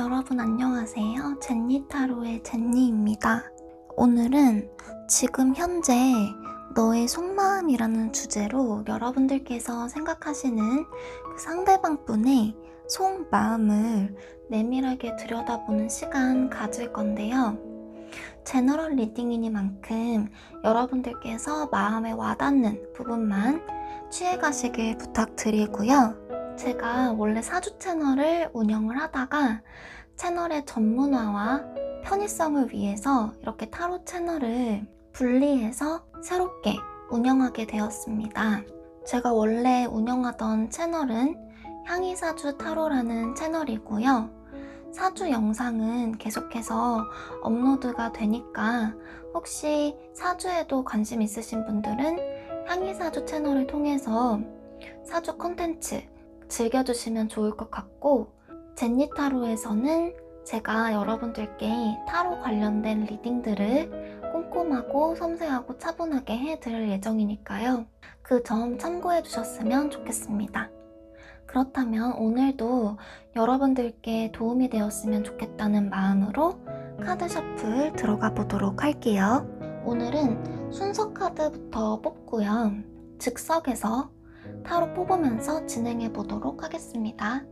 여러분 안녕하세요. 제니타로의 제니입니다. 오늘은 지금 현재 너의 속마음이라는 주제로 여러분들께서 생각하시는 그 상대방 분의 속마음을 내밀하게 들여다보는 시간 가질 건데요. 제너럴 리딩이니만큼 여러분들께서 마음에 와닿는 부분만 취해가시길 부탁드리고요. 제가 원래 사주 채널을 운영을 하다가 채널의 전문화와 편의성을 위해서 이렇게 타로 채널을 분리해서 새롭게 운영하게 되었습니다. 제가 원래 운영하던 채널은 향이사주 타로라는 채널이고요. 사주 영상은 계속해서 업로드가 되니까 혹시 사주에도 관심 있으신 분들은 향이사주 채널을 통해서 사주 콘텐츠 즐겨주시면 좋을 것 같고, 제니타로에서는 제가 여러분들께 타로 관련된 리딩들을 꼼꼼하고 섬세하고 차분하게 해드릴 예정이니까요. 그 점 참고해 주셨으면 좋겠습니다. 그렇다면 오늘도 여러분들께 도움이 되었으면 좋겠다는 마음으로 카드 셔플 들어가 보도록 할게요. 오늘은 순서 카드부터 뽑고요. 즉석에서 타로 뽑으면서 진행해 보도록 하겠습니다.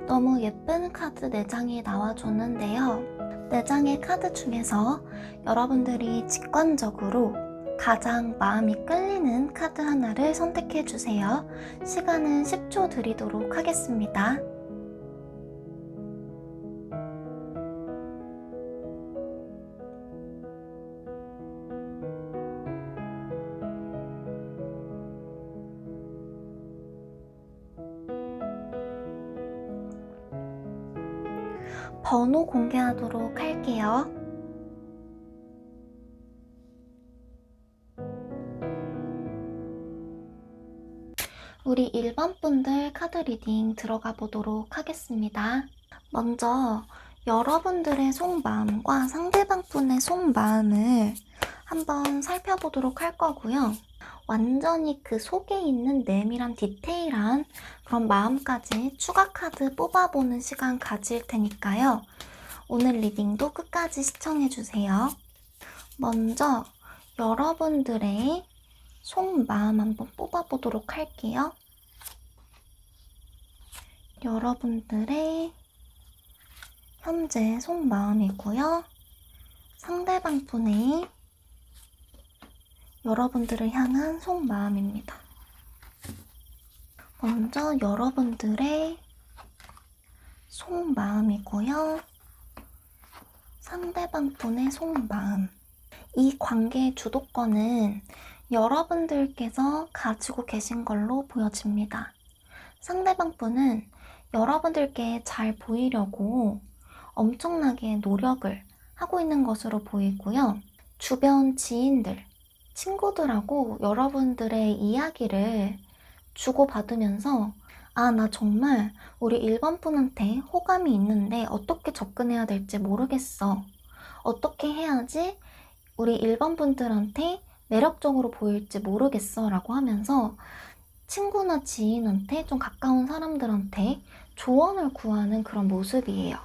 너무 예쁜 카드 4장이 나와줬는데요. 4장의 카드 중에서 여러분들이 직관적으로 가장 마음이 끌리는 카드 하나를 선택해 주세요. 시간은 10초 드리도록 하겠습니다. 번호 공개하도록 할게요. 우리 1번 분들 카드 리딩 들어가 보도록 하겠습니다. 먼저 여러분들의 속마음과 상대방 분의 속마음을 한번 살펴보도록 할 거고요. 완전히 그 속에 있는 내밀한 디테일한 그런 마음까지 추가 카드 뽑아보는 시간 가질 테니까요. 오늘 리딩도 끝까지 시청해주세요. 먼저 여러분들의 속마음 한번 뽑아보도록 할게요. 여러분들의 현재 속마음이고요. 상대방 분의 여러분들을 향한 속마음입니다. 먼저 여러분들의 속마음이고요. 상대방 분의 속마음. 이 관계의 주도권은 여러분들께서 가지고 계신 걸로 보여집니다. 상대방 분은 여러분들께 잘 보이려고 엄청나게 노력을 하고 있는 것으로 보이고요. 주변 지인들, 친구들하고 여러분들의 이야기를 주고받으면서 나 정말 우리 1번 분한테 호감이 있는데 어떻게 접근해야 될지 모르겠어. 어떻게 해야지 우리 1번 분들한테 매력적으로 보일지 모르겠어 라고 하면서 친구나 지인한테 좀 가까운 사람들한테 조언을 구하는 그런 모습이에요.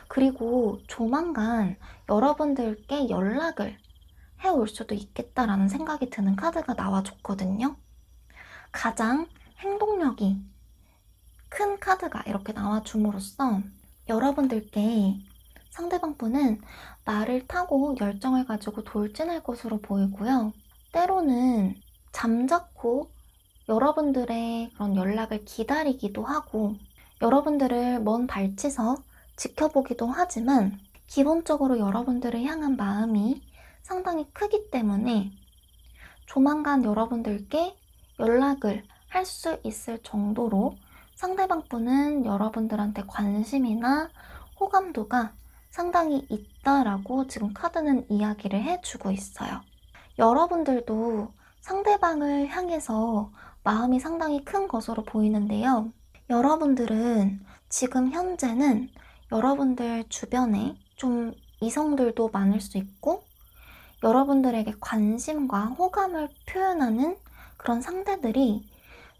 그리고 조만간 여러분들께 연락을 해올 수도 있겠다라는 생각이 드는 카드가 나와줬거든요. 가장 행동력이 큰 카드가 이렇게 나와줌으로써 여러분들께 상대방 분은 나를 타고 열정을 가지고 돌진할 것으로 보이고요. 때로는 잠자코 여러분들의 그런 연락을 기다리기도 하고 여러분들을 먼 발치서 지켜보기도 하지만 기본적으로 여러분들을 향한 마음이 상당히 크기 때문에 조만간 여러분들께 연락을 할 수 있을 정도로 상대방 분은 여러분들한테 관심이나 호감도가 상당히 있다라고 지금 카드는 이야기를 해주고 있어요. 여러분들도 상대방을 향해서 마음이 상당히 큰 것으로 보이는데요. 여러분들은 지금 현재는 여러분들 주변에 좀 이성들도 많을 수 있고 여러분들에게 관심과 호감을 표현하는 그런 상대들이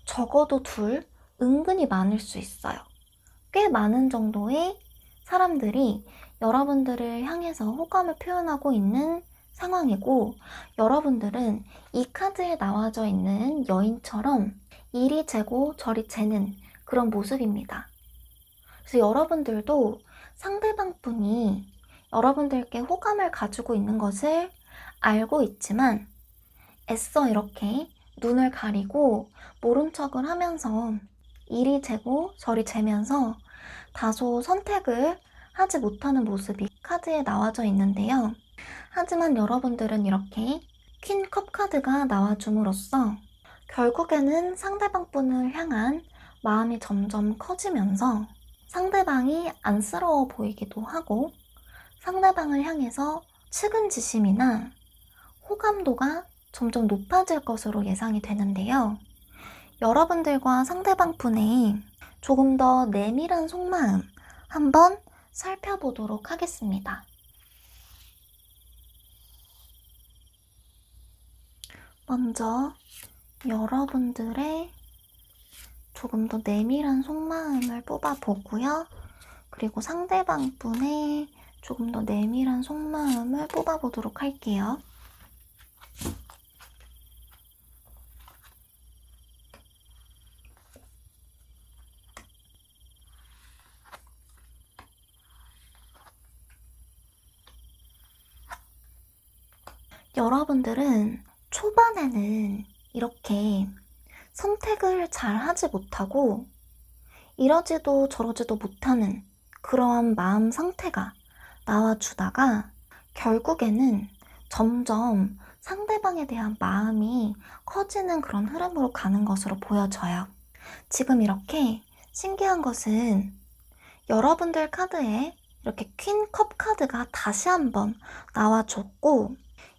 적어도 둘, 은근히 많을 수 있어요. 꽤 많은 정도의 사람들이 여러분들을 향해서 호감을 표현하고 있는 상황이고, 여러분들은 이 카드에 나와져 있는 여인처럼 이리 재고 저리 재는 그런 모습입니다. 그래서 여러분들도 상대방 분이 여러분들께 호감을 가지고 있는 것을 알고 있지만 애써 이렇게 눈을 가리고 모른 척을 하면서 이리 재고 저리 재면서 다소 선택을 하지 못하는 모습이 카드에 나와져 있는데요. 하지만 여러분들은 이렇게 퀸컵 카드가 나와줌으로써 결국에는 상대방 분을 향한 마음이 점점 커지면서 상대방이 안쓰러워 보이기도 하고 상대방을 향해서 측은지심이나 호감도가 점점 높아질 것으로 예상이 되는데요. 여러분들과 상대방 분의 조금 더 내밀한 속마음 한번 살펴보도록 하겠습니다. 먼저 여러분들의 조금 더 내밀한 속마음을 뽑아보고요. 그리고 상대방 분의 조금 더 내밀한 속마음을 뽑아보도록 할게요. 여러분들은 초반에는 이렇게 선택을 잘 하지 못하고 이러지도 저러지도 못하는 그러한 마음 상태가 나와주다가 결국에는 점점 상대방에 대한 마음이 커지는 그런 흐름으로 가는 것으로 보여져요. 지금 이렇게 신기한 것은 여러분들 카드에 이렇게 퀸컵 카드가 다시 한번 나와줬고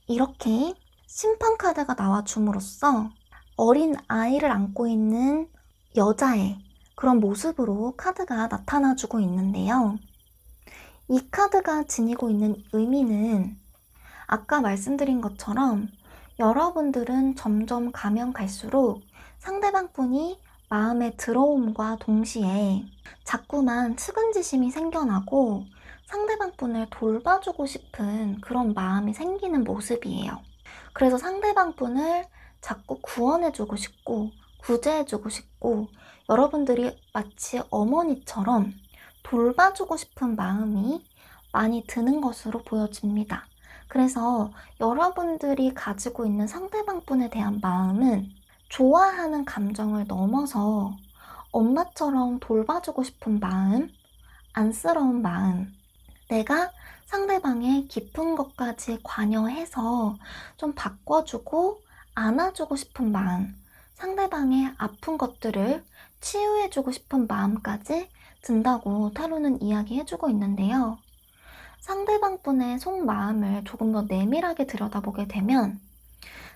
이렇게 심판 카드가 나와줌으로써 어린 아이를 안고 있는 여자의 그런 모습으로 카드가 나타나주고 있는데요. 이 카드가 지니고 있는 의미는 아까 말씀드린 것처럼 여러분들은 점점 가면 갈수록 상대방 분이 마음에 들어옴과 동시에 자꾸만 측은지심이 생겨나고 상대방 분을 돌봐주고 싶은 그런 마음이 생기는 모습이에요. 그래서 상대방 분을 자꾸 구원해주고 싶고 구제해주고 싶고 여러분들이 마치 어머니처럼 돌봐주고 싶은 마음이 많이 드는 것으로 보여집니다. 그래서 여러분들이 가지고 있는 상대방 분에 대한 마음은 좋아하는 감정을 넘어서 엄마처럼 돌봐주고 싶은 마음, 안쓰러운 마음, 내가 상대방의 깊은 것까지 관여해서 좀 바꿔주고 안아주고 싶은 마음, 상대방의 아픈 것들을 치유해주고 싶은 마음까지 든다고 타로는 이야기해주고 있는데요. 상대방 분의 속마음을 조금 더 내밀하게 들여다보게 되면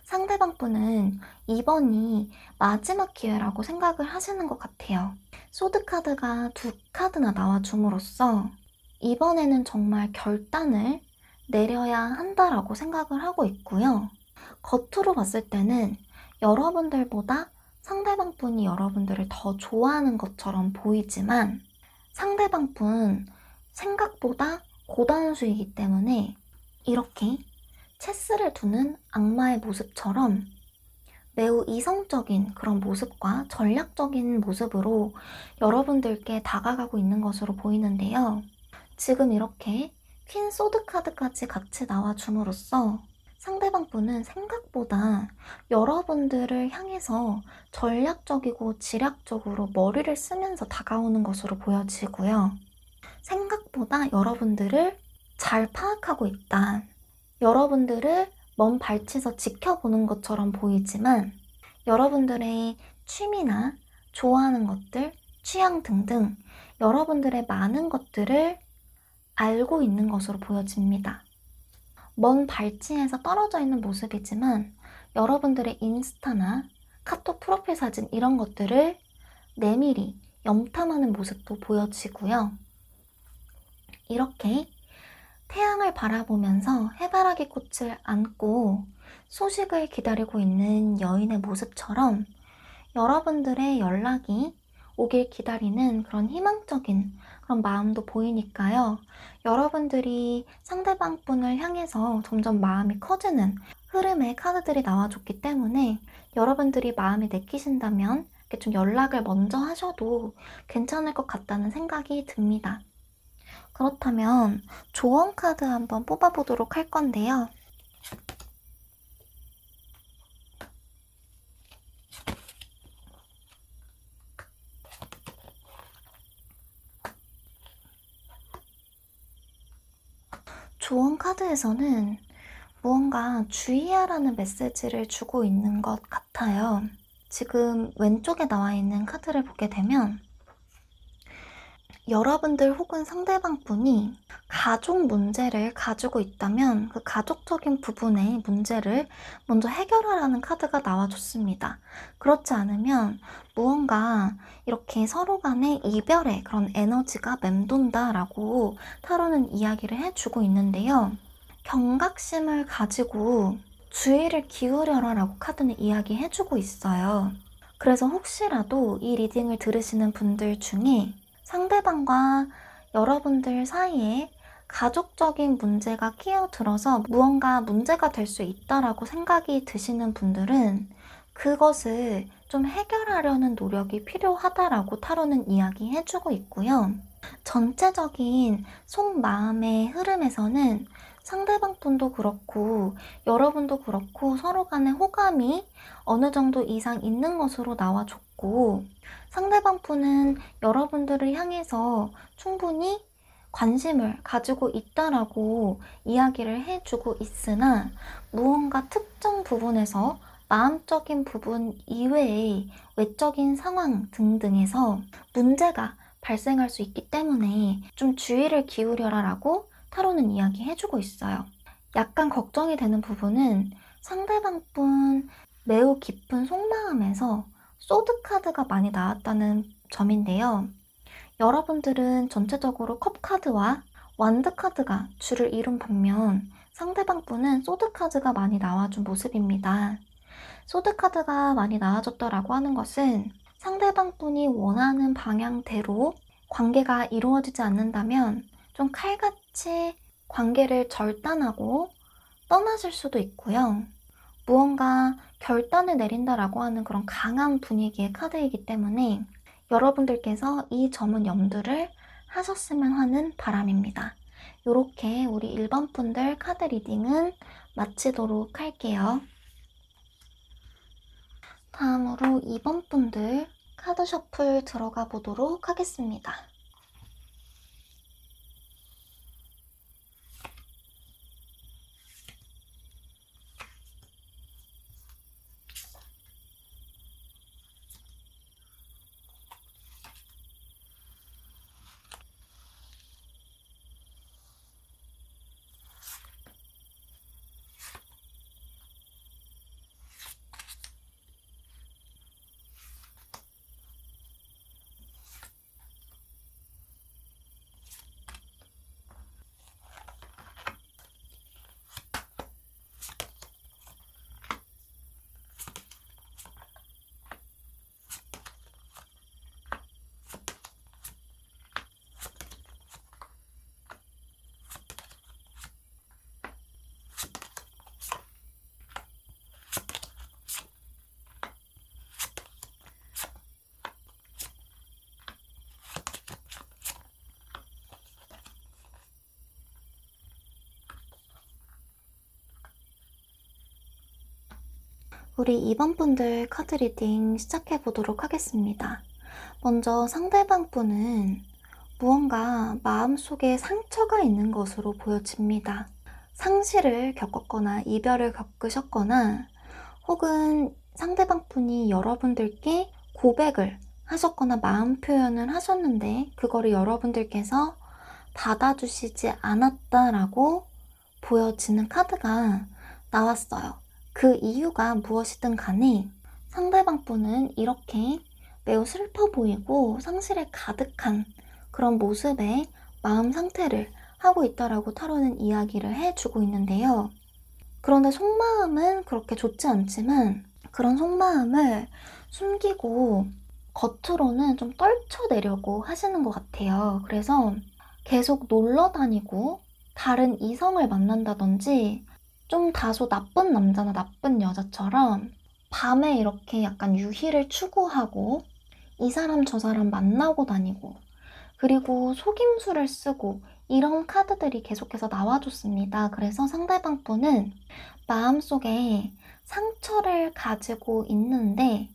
상대방 분은 이번이 마지막 기회라고 생각을 하시는 것 같아요. 소드 카드가 2카드나 나와줌으로써 이번에는 정말 결단을 내려야 한다라고 생각을 하고 있고요. 겉으로 봤을 때는 여러분들보다 상대방 분이 여러분들을 더 좋아하는 것처럼 보이지만 상대방 분 생각보다 고단수이기 때문에 이렇게 체스를 두는 악마의 모습처럼 매우 이성적인 그런 모습과 전략적인 모습으로 여러분들께 다가가고 있는 것으로 보이는데요. 지금 이렇게 퀸 소드 카드까지 같이 나와줌으로써 상대방 분은 생각보다 여러분들을 향해서 전략적이고 지략적으로 머리를 쓰면서 다가오는 것으로 보여지고요. 생각보다 여러분들을 잘 파악하고 있다. 여러분들을 먼 발치에서 지켜보는 것처럼 보이지만 여러분들의 취미나 좋아하는 것들, 취향 등등 여러분들의 많은 것들을 알고 있는 것으로 보여집니다. 먼 발치에서 떨어져 있는 모습이지만 여러분들의 인스타나 카톡 프로필 사진 이런 것들을 내밀히 염탐하는 모습도 보여지고요. 이렇게 태양을 바라보면서 해바라기 꽃을 안고 소식을 기다리고 있는 여인의 모습처럼 여러분들의 연락이 오길 기다리는 그런 희망적인 그런 마음도 보이니까요. 여러분들이 상대방 분을 향해서 점점 마음이 커지는 흐름의 카드들이 나와줬기 때문에 여러분들이 마음이 내키신다면 이렇게 좀 연락을 먼저 하셔도 괜찮을 것 같다는 생각이 듭니다. 그렇다면 조언 카드 한번 뽑아보도록 할 건데요. 조언 카드에서는 무언가 주의하라는 메시지를 주고 있는 것 같아요. 지금 왼쪽에 나와 있는 카드를 보게 되면 여러분들 혹은 상대방 분이 가족 문제를 가지고 있다면 그 가족적인 부분의 문제를 먼저 해결하라는 카드가 나와줬습니다. 그렇지 않으면 무언가 이렇게 서로 간의 이별의 그런 에너지가 맴돈다라고 타로는 이야기를 해주고 있는데요. 경각심을 가지고 주의를 기울여라 라고 카드는 이야기해주고 있어요. 그래서 혹시라도 이 리딩을 들으시는 분들 중에 상대방과 여러분들 사이에 가족적인 문제가 끼어들어서 무언가 문제가 될 수 있다라고 생각이 드시는 분들은 그것을 좀 해결하려는 노력이 필요하다라고 타로는 이야기해주고 있고요. 전체적인 속마음의 흐름에서는 상대방 분도 그렇고 여러분도 그렇고 서로 간의 호감이 어느 정도 이상 있는 것으로 나와줬고 상대방 분은 여러분들을 향해서 충분히 관심을 가지고 있다라고 이야기를 해주고 있으나 무언가 특정 부분에서 마음적인 부분 이외의 외적인 상황 등등에서 문제가 발생할 수 있기 때문에 좀 주의를 기울여라 라고 타로는 이야기해주고 있어요. 약간 걱정이 되는 부분은 상대방 분 매우 깊은 속마음에서 소드 카드가 많이 나왔다는 점인데요. 여러분들은 전체적으로 컵 카드와 완드 카드가 주를 이룬 반면 상대방 분은 소드 카드가 많이 나와준 모습입니다. 소드 카드가 많이 나와줬다라고 하는 것은 상대방 분이 원하는 방향대로 관계가 이루어지지 않는다면 좀 칼같이 관계를 절단하고 떠나실 수도 있고요. 무언가 결단을 내린다라고 하는 그런 강한 분위기의 카드이기 때문에 여러분들께서 이 점은 염두를 하셨으면 하는 바람입니다. 이렇게 우리 1번 분들 카드 리딩은 마치도록 할게요. 다음으로 2번 분들 카드 셔플 들어가 보도록 하겠습니다. 우리 2번 분들 카드 리딩 시작해 보도록 하겠습니다. 먼저 상대방 분은 무언가 마음속에 상처가 있는 것으로 보여집니다. 상실을 겪었거나 이별을 겪으셨거나 혹은 상대방 분이 여러분들께 고백을 하셨거나 마음 표현을 하셨는데 그거를 여러분들께서 받아주시지 않았다라고 보여지는 카드가 나왔어요. 그 이유가 무엇이든 간에 상대방 분은 이렇게 매우 슬퍼 보이고 상실에 가득한 그런 모습의 마음 상태를 하고 있다라고 타로는 이야기를 해주고 있는데요. 그런데 속마음은 그렇게 좋지 않지만 그런 속마음을 숨기고 겉으로는 좀 떨쳐내려고 하시는 것 같아요. 그래서 계속 놀러 다니고 다른 이성을 만난다든지 좀 다소 나쁜 남자나 나쁜 여자처럼 밤에 이렇게 약간 유희를 추구하고 이 사람 저 사람 만나고 다니고 그리고 속임수를 쓰고 이런 카드들이 계속해서 나와줬습니다. 그래서 상대방 분은 마음속에 상처를 가지고 있는데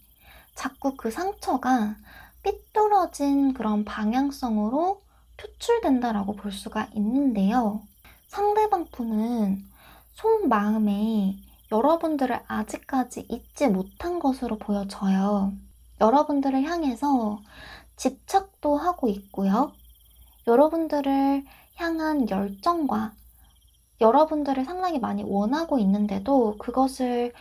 자꾸 그 상처가 삐뚤어진 그런 방향성으로 표출된다라고 볼 수가 있는데요. 상대방 분은 속마음에 여러분들을 아직까지 잊지 못한 것으로 보여져요. 여러분들을 향해서 집착도 하고 있고요. 여러분들을 향한 열정과 여러분들을 상당히 많이 원하고 있는데도 그것을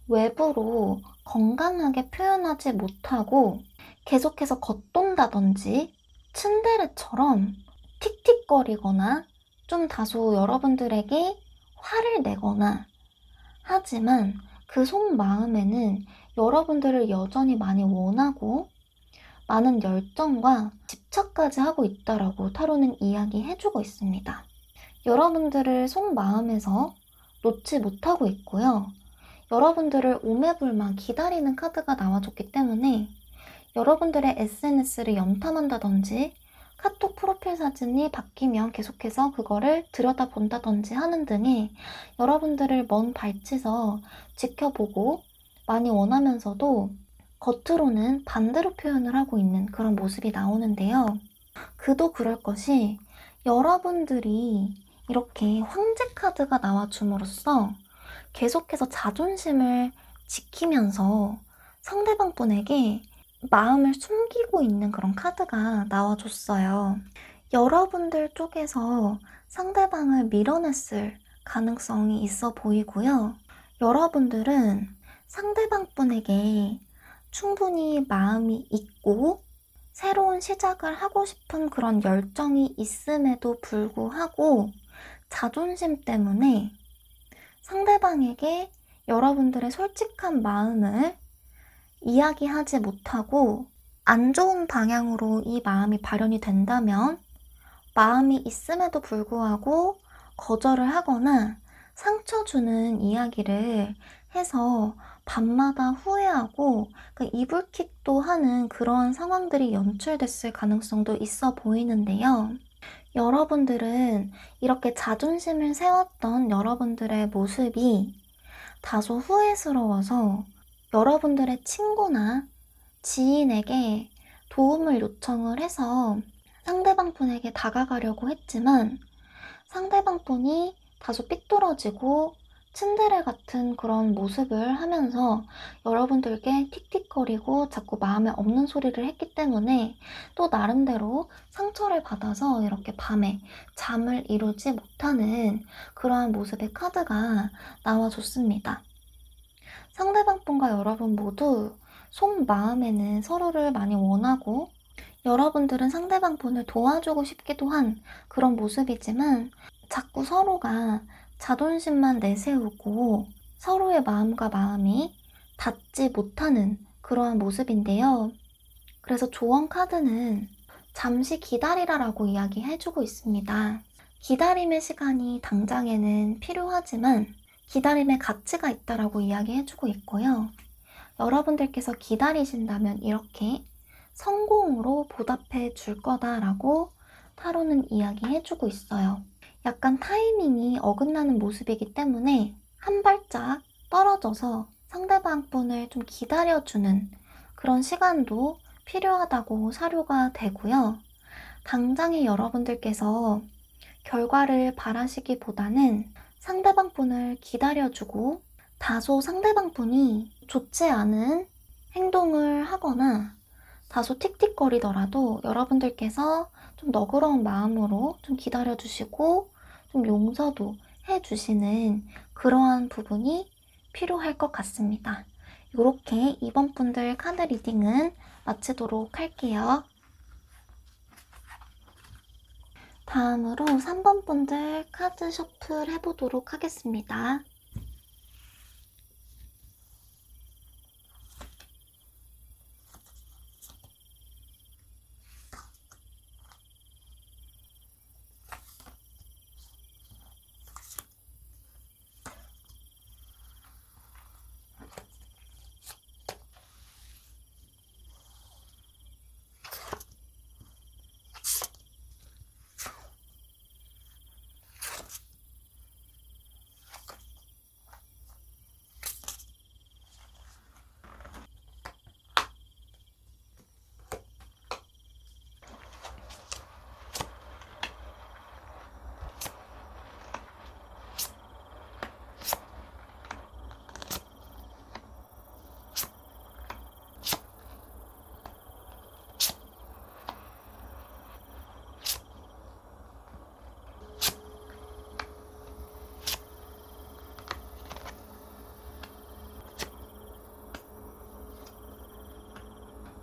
외부로 건강하게 표현하지 못하고 계속해서 겉돈다든지 츤데레처럼 틱틱거리거나 좀 다소 여러분들에게 화를 내거나 하지만 그 속마음에는 여러분들을 여전히 많이 원하고 많은 열정과 집착까지 하고 있다라고 타로는 이야기해주고 있습니다. 여러분들을 속마음에서 놓지 못하고 있고요. 여러분들을 오매불망 기다리는 카드가 나와줬기 때문에 여러분들의 SNS를 염탐한다든지 카톡 프로필 사진이 바뀌면 계속해서 그거를 들여다본다든지 하는 등의 여러분들을 먼 발치에서 지켜보고 많이 원하면서도 겉으로는 반대로 표현을 하고 있는 그런 모습이 나오는데요. 그도 그럴 것이 여러분들이 이렇게 황제 카드가 나와줌으로써 계속해서 자존심을 지키면서 상대방 분에게 마음을 숨기고 있는 그런 카드가 나와줬어요. 여러분들 쪽에서 상대방을 밀어냈을 가능성이 있어 보이고요. 여러분들은 상대방 분에게 충분히 마음이 있고 새로운 시작을 하고 싶은 그런 열정이 있음에도 불구하고 자존심 때문에 상대방에게 여러분들의 솔직한 마음을 이야기하지 못하고 안 좋은 방향으로 이 마음이 발현이 된다면 마음이 있음에도 불구하고 거절을 하거나 상처 주는 이야기를 해서 밤마다 후회하고 그 이불킥도 하는 그런 상황들이 연출됐을 가능성도 있어 보이는데요. 여러분들은 이렇게 자존심을 세웠던 여러분들의 모습이 다소 후회스러워서 여러분들의 친구나 지인에게 도움을 요청을 해서 상대방 분에게 다가가려고 했지만 상대방 분이 다소 삐뚤어지고 츤데레 같은 그런 모습을 하면서 여러분들께 틱틱거리고 자꾸 마음에 없는 소리를 했기 때문에 또 나름대로 상처를 받아서 이렇게 밤에 잠을 이루지 못하는 그러한 모습의 카드가 나와줬습니다. 상대방 분과 여러분 모두 속마음에는 서로를 많이 원하고 여러분들은 상대방 분을 도와주고 싶기도 한 그런 모습이지만 자꾸 서로가 자존심만 내세우고 서로의 마음과 마음이 닿지 못하는 그러한 모습인데요. 그래서 조언 카드는 잠시 기다리라라고 이야기해주고 있습니다. 기다림의 시간이 당장에는 필요하지만 기다림의 가치가 있다라고 이야기해주고 있고요. 여러분들께서 기다리신다면 이렇게 성공으로 보답해 줄 거다라고 타로는 이야기해주고 있어요. 약간 타이밍이 어긋나는 모습이기 때문에 한 발짝 떨어져서 상대방 분을 좀 기다려주는 그런 시간도 필요하다고 사료가 되고요. 당장에 여러분들께서 결과를 바라시기보다는 상대방 분을 기다려주고 다소 상대방 분이 좋지 않은 행동을 하거나 다소 틱틱거리더라도 여러분들께서 좀 너그러운 마음으로 좀 기다려주시고 좀 용서도 해주시는 그러한 부분이 필요할 것 같습니다. 이렇게 이번 분들 카드 리딩은 마치도록 할게요. 다음으로 3번 분들 카드 셔플 해보도록 하겠습니다.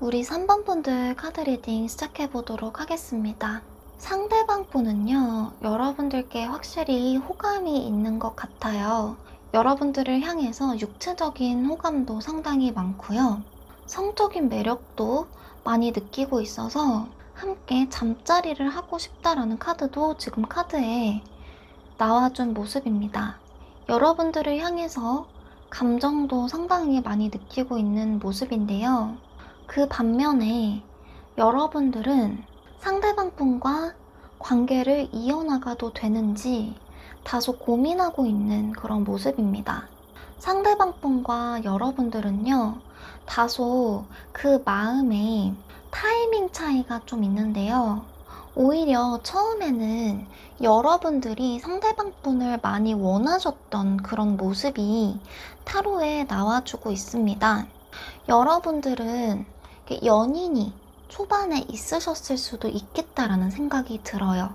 우리 3번 분들 카드 리딩 시작해보도록 하겠습니다. 상대방 분은요, 여러분들께 확실히 호감이 있는 것 같아요. 여러분들을 향해서 육체적인 호감도 상당히 많고요. 성적인 매력도 많이 느끼고 있어서 함께 잠자리를 하고 싶다라는 카드도 지금 카드에 나와준 모습입니다. 여러분들을 향해서 감정도 상당히 많이 느끼고 있는 모습인데요. 그 반면에 여러분들은 상대방 분과 관계를 이어나가도 되는지 다소 고민하고 있는 그런 모습입니다. 상대방 분과 여러분들은요, 다소 그 마음에 타이밍 차이가 좀 있는데요. 오히려 처음에는 여러분들이 상대방 분을 많이 원하셨던 그런 모습이 타로에 나와주고 있습니다. 여러분들은 연인이 초반에 있으셨을 수도 있겠다라는 생각이 들어요.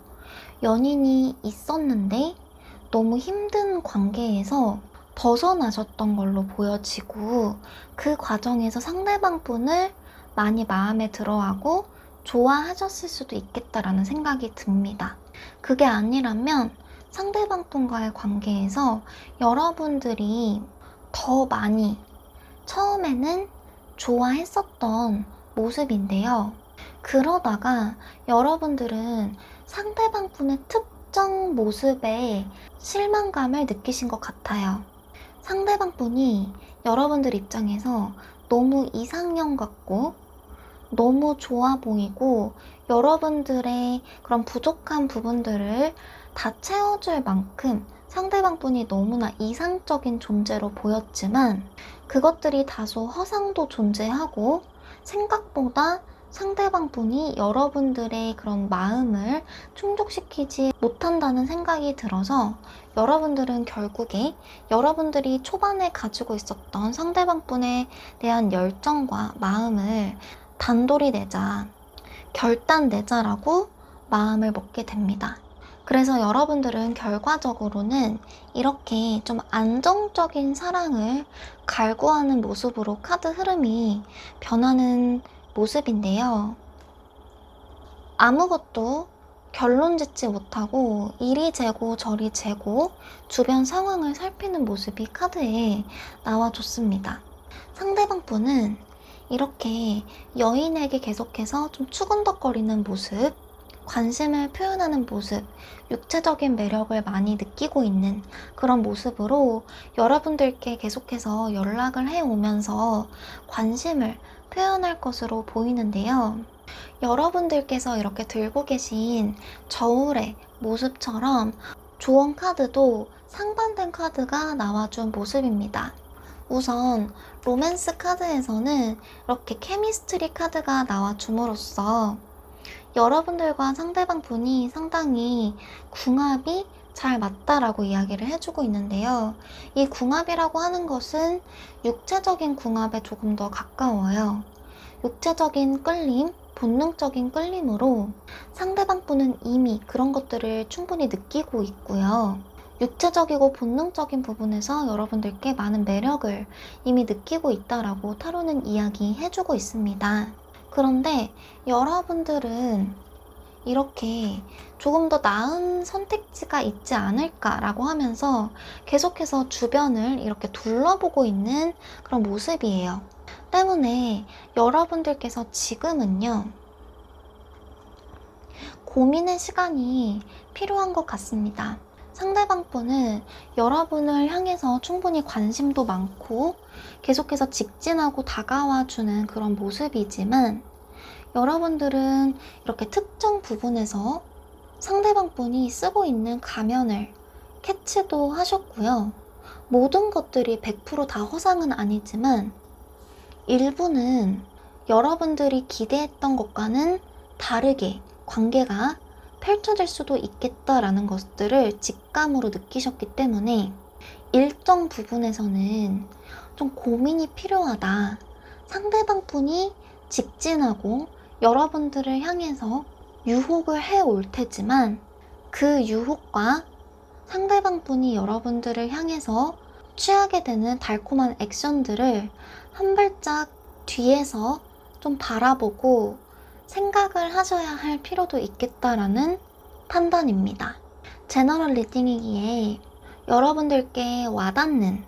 연인이 있었는데 너무 힘든 관계에서 벗어나셨던 걸로 보여지고 그 과정에서 상대방 분을 많이 마음에 들어하고 좋아하셨을 수도 있겠다라는 생각이 듭니다. 그게 아니라면 상대방 분과의 관계에서 여러분들이 더 많이 처음에는 좋아했었던 모습인데요. 그러다가 여러분들은 상대방 분의 특정 모습에 실망감을 느끼신 것 같아요. 상대방 분이 여러분들 입장에서 너무 이상형 같고 너무 좋아 보이고 여러분들의 그런 부족한 부분들을 다 채워줄 만큼 상대방 분이 너무나 이상적인 존재로 보였지만 그것들이 다소 허상도 존재하고 생각보다 상대방 분이 여러분들의 그런 마음을 충족시키지 못한다는 생각이 들어서 여러분들은 결국에 여러분들이 초반에 가지고 있었던 상대방 분에 대한 열정과 마음을 단돌이 내자, 결단 내자라고 마음을 먹게 됩니다. 그래서 여러분들은 결과적으로는 이렇게 좀 안정적인 사랑을 갈구하는 모습으로 카드 흐름이 변하는 모습인데요. 아무것도 결론 짓지 못하고 이리 재고 저리 재고 주변 상황을 살피는 모습이 카드에 나와줬습니다. 상대방 분은 이렇게 여인에게 계속해서 좀 추근덕거리는 모습, 관심을 표현하는 모습, 육체적인 매력을 많이 느끼고 있는 그런 모습으로 여러분들께 계속해서 연락을 해오면서 관심을 표현할 것으로 보이는데요. 여러분들께서 이렇게 들고 계신 저울의 모습처럼 조언 카드도 상반된 카드가 나와준 모습입니다. 우선 로맨스 카드에서는 이렇게 케미스트리 카드가 나와줌으로써 여러분들과 상대방 분이 상당히 궁합이 잘 맞다라고 이야기를 해주고 있는데요. 이 궁합이라고 하는 것은 육체적인 궁합에 조금 더 가까워요. 육체적인 끌림, 본능적인 끌림으로 상대방 분은 이미 그런 것들을 충분히 느끼고 있고요. 육체적이고 본능적인 부분에서 여러분들께 많은 매력을 이미 느끼고 있다라고 타로는 이야기해주고 있습니다. 그런데 여러분들은 이렇게 조금 더 나은 선택지가 있지 않을까라고 하면서 계속해서 주변을 이렇게 둘러보고 있는 그런 모습이에요. 때문에 여러분들께서 지금은요, 고민의 시간이 필요한 것 같습니다. 상대방 분은 여러분을 향해서 충분히 관심도 많고 계속해서 직진하고 다가와주는 그런 모습이지만, 여러분들은 이렇게 특정 부분에서 상대방 분이 쓰고 있는 가면을 캐치도 하셨고요. 모든 것들이 100%다 허상은 아니지만 일부는 여러분들이 기대했던 것과는 다르게 관계가 펼쳐질 수도 있겠다라는 것들을 직감으로 느끼셨기 때문에 일정 부분에서는 좀 고민이 필요하다. 상대방 분이 직진하고 여러분들을 향해서 유혹을 해올 테지만 그 유혹과 상대방 분이 여러분들을 향해서 취하게 되는 달콤한 액션들을 한 발짝 뒤에서 좀 바라보고 생각을 하셔야 할 필요도 있겠다라는 판단입니다. 제너럴 리딩이기에 여러분들께 와닿는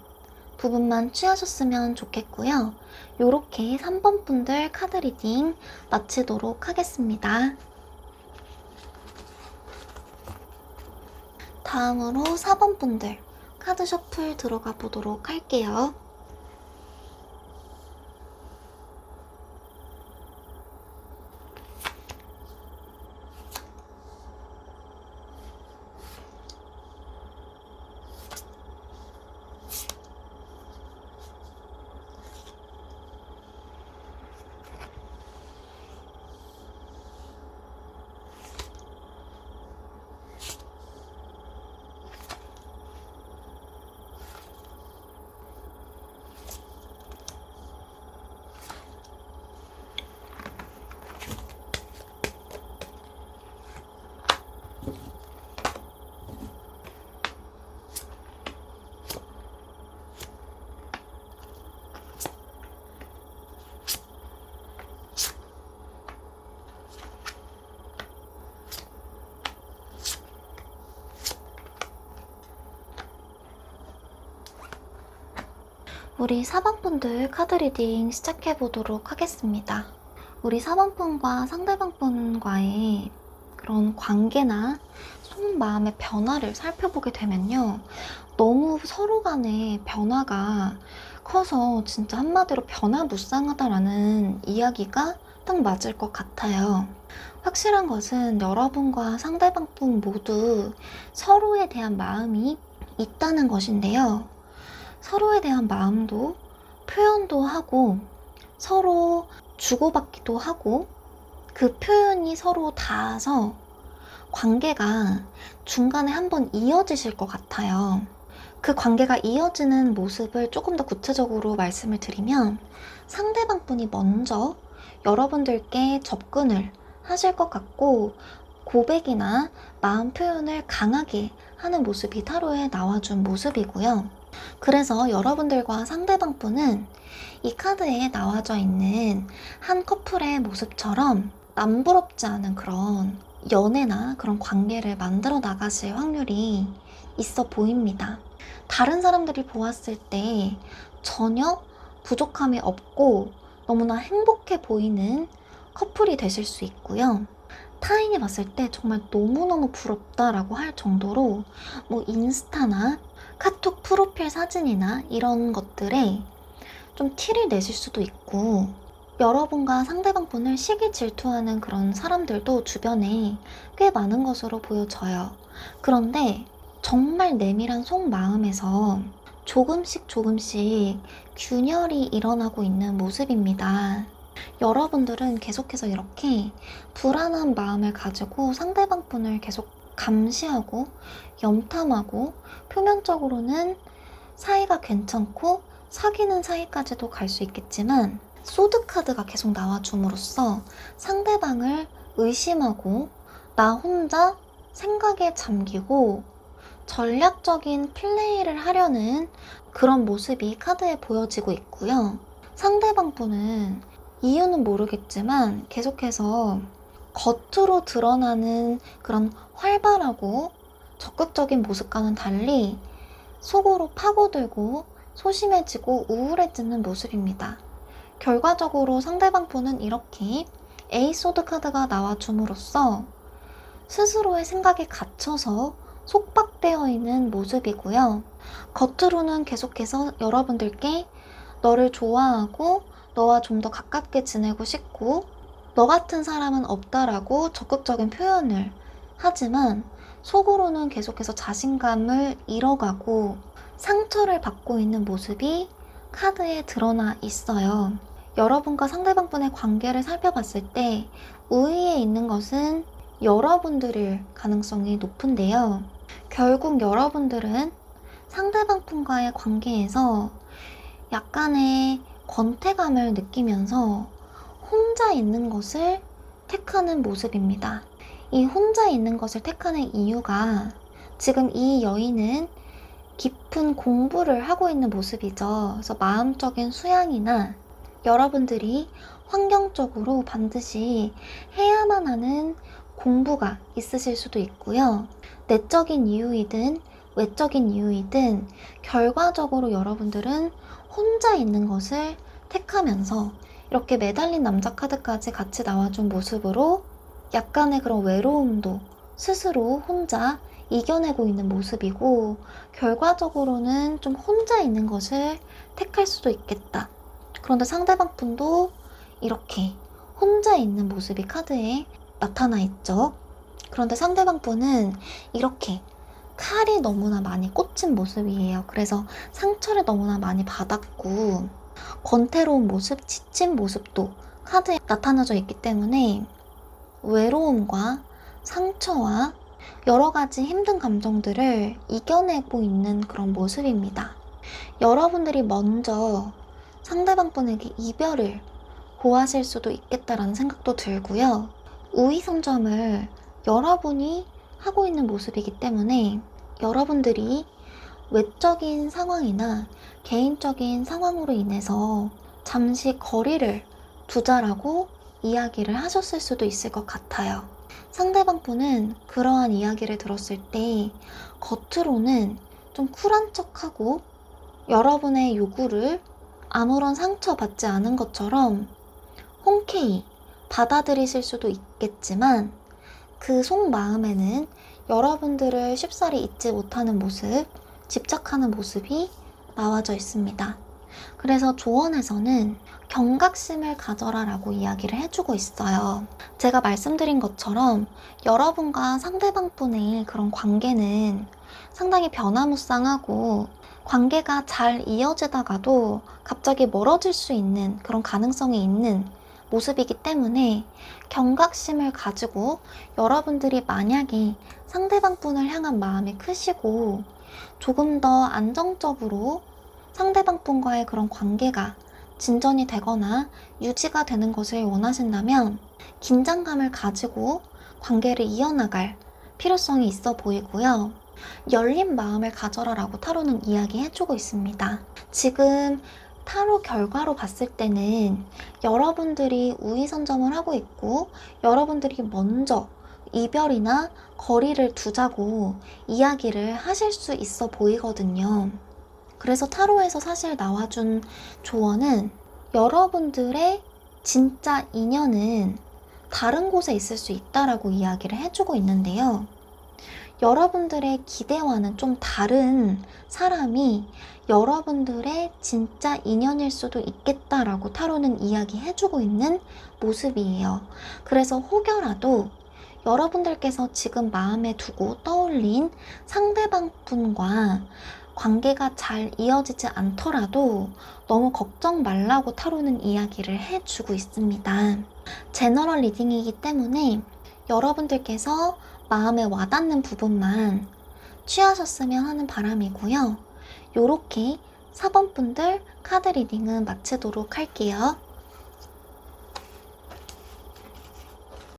부분만 취하셨으면 좋겠고요. 요렇게 3번 분들 카드 리딩 마치도록 하겠습니다. 다음으로 4번 분들 카드 셔플 들어가 보도록 할게요. 우리 4번 분들 카드 리딩 시작해 보도록 하겠습니다. 우리 4번 분과 상대방 분과의 그런 관계나 속마음의 변화를 살펴보게 되면요, 너무 서로 간의 변화가 커서 진짜 한마디로 변화무쌍하다라는 이야기가 딱 맞을 것 같아요. 확실한 것은 여러분과 상대방 분 모두 서로에 대한 마음이 있다는 것인데요. 서로에 대한 마음도 표현도 하고 서로 주고받기도 하고 그 표현이 서로 닿아서 관계가 중간에 한번 이어지실 것 같아요. 그 관계가 이어지는 모습을 조금 더 구체적으로 말씀을 드리면, 상대방 분이 먼저 여러분들께 접근을 하실 것 같고 고백이나 마음 표현을 강하게 하는 모습이 타로에 나와준 모습이고요. 그래서 여러분들과 상대방 분은 이 카드에 나와져 있는 한 커플의 모습처럼 남부럽지 않은 그런 연애나 그런 관계를 만들어 나가실 확률이 있어 보입니다. 다른 사람들이 보았을 때 전혀 부족함이 없고 너무나 행복해 보이는 커플이 되실 수 있고요. 타인이 봤을 때 정말 너무너무 부럽다라고 할 정도로 뭐 인스타나 카톡 프로필 사진이나 이런 것들에 좀 티를 내실 수도 있고, 여러분과 상대방 분을 시기 질투하는 그런 사람들도 주변에 꽤 많은 것으로 보여져요. 그런데 정말 내밀한 속마음에서 조금씩 균열이 일어나고 있는 모습입니다. 여러분들은 계속해서 이렇게 불안한 마음을 가지고 상대방 분을 계속 감시하고 염탐하고, 표면적으로는 사이가 괜찮고 사귀는 사이까지도 갈 수 있겠지만 소드 카드가 계속 나와줌으로써 상대방을 의심하고 나 혼자 생각에 잠기고 전략적인 플레이를 하려는 그런 모습이 카드에 보여지고 있고요. 상대방 분은 이유는 모르겠지만 계속해서 겉으로 드러나는 그런 활발하고 적극적인 모습과는 달리 속으로 파고들고 소심해지고 우울해지는 모습입니다. 결과적으로 상대방 분은 이렇게 에이소드 카드가 나와줌으로써 스스로의 생각에 갇혀서 속박되어 있는 모습이고요. 겉으로는 계속해서 여러분들께 너를 좋아하고 너와 좀 더 가깝게 지내고 싶고 너 같은 사람은 없다라고 적극적인 표현을 하지만 속으로는 계속해서 자신감을 잃어가고 상처를 받고 있는 모습이 카드에 드러나 있어요. 여러분과 상대방분의 관계를 살펴봤을 때 우위에 있는 것은 여러분들일 가능성이 높은데요. 결국 여러분들은 상대방분과의 관계에서 약간의 권태감을 느끼면서 혼자 있는 것을 택하는 모습입니다. 이 혼자 있는 것을 택하는 이유가 지금 이 여인은 깊은 공부를 하고 있는 모습이죠. 그래서 마음적인 수양이나 여러분들이 환경적으로 반드시 해야만 하는 공부가 있으실 수도 있고요. 내적인 이유이든 외적인 이유이든 결과적으로 여러분들은 혼자 있는 것을 택하면서 이렇게 매달린 남자 카드까지 같이 나와준 모습으로 약간의 그런 외로움도 스스로 혼자 이겨내고 있는 모습이고 결과적으로는 좀 혼자 있는 것을 택할 수도 있겠다. 그런데 상대방 분도 이렇게 혼자 있는 모습이 카드에 나타나 있죠. 그런데 상대방 분은 이렇게 칼이 너무나 많이 꽂힌 모습이에요. 그래서 상처를 너무나 많이 받았고 권태로운 모습, 지친 모습도 카드에 나타나져 있기 때문에 외로움과 상처와 여러 가지 힘든 감정들을 이겨내고 있는 그런 모습입니다. 여러분들이 먼저 상대방 분에게 이별을 고하실 수도 있겠다라는 생각도 들고요. 우위선점을 여러분이 하고 있는 모습이기 때문에 여러분들이 외적인 상황이나 개인적인 상황으로 인해서 잠시 거리를 두자라고 이야기를 하셨을 수도 있을 것 같아요. 상대방 분은 그러한 이야기를 들었을 때 겉으로는 좀 쿨한 척하고 여러분의 요구를 아무런 상처받지 않은 것처럼 흔쾌히 받아들이실 수도 있겠지만 그 속마음에는 여러분들을 쉽사리 잊지 못하는 모습, 집착하는 모습이 나와져 있습니다. 그래서 조언에서는 경각심을 가져라 라고 이야기를 해주고 있어요. 제가 말씀드린 것처럼 여러분과 상대방분의 그런 관계는 상당히 변화무쌍하고 관계가 잘 이어지다가도 갑자기 멀어질 수 있는 그런 가능성이 있는 모습이기 때문에 경각심을 가지고 여러분들이 만약에 상대방분을 향한 마음이 크시고 조금 더 안정적으로 상대방분과의 그런 관계가 진전이 되거나 유지가 되는 것을 원하신다면 긴장감을 가지고 관계를 이어나갈 필요성이 있어 보이고요. 열린 마음을 가져라 라고 타로는 이야기해주고 있습니다. 지금 타로 결과로 봤을 때는 여러분들이 우위선점을 하고 있고 여러분들이 먼저 이별이나 거리를 두자고 이야기를 하실 수 있어 보이거든요. 그래서 타로에서 사실 나와준 조언은 여러분들의 진짜 인연은 다른 곳에 있을 수 있다라고 이야기를 해주고 있는데요. 여러분들의 기대와는 좀 다른 사람이 여러분들의 진짜 인연일 수도 있겠다라고 타로는 이야기해주고 있는 모습이에요. 그래서 혹여라도 여러분들께서 지금 마음에 두고 떠올린 상대방 분과 관계가 잘 이어지지 않더라도 너무 걱정 말라고 타로는 이야기를 해주고 있습니다. 제너럴 리딩이기 때문에 여러분들께서 마음에 와닿는 부분만 취하셨으면 하는 바람이고요. 요렇게 4번 분들 카드 리딩은 마치도록 할게요.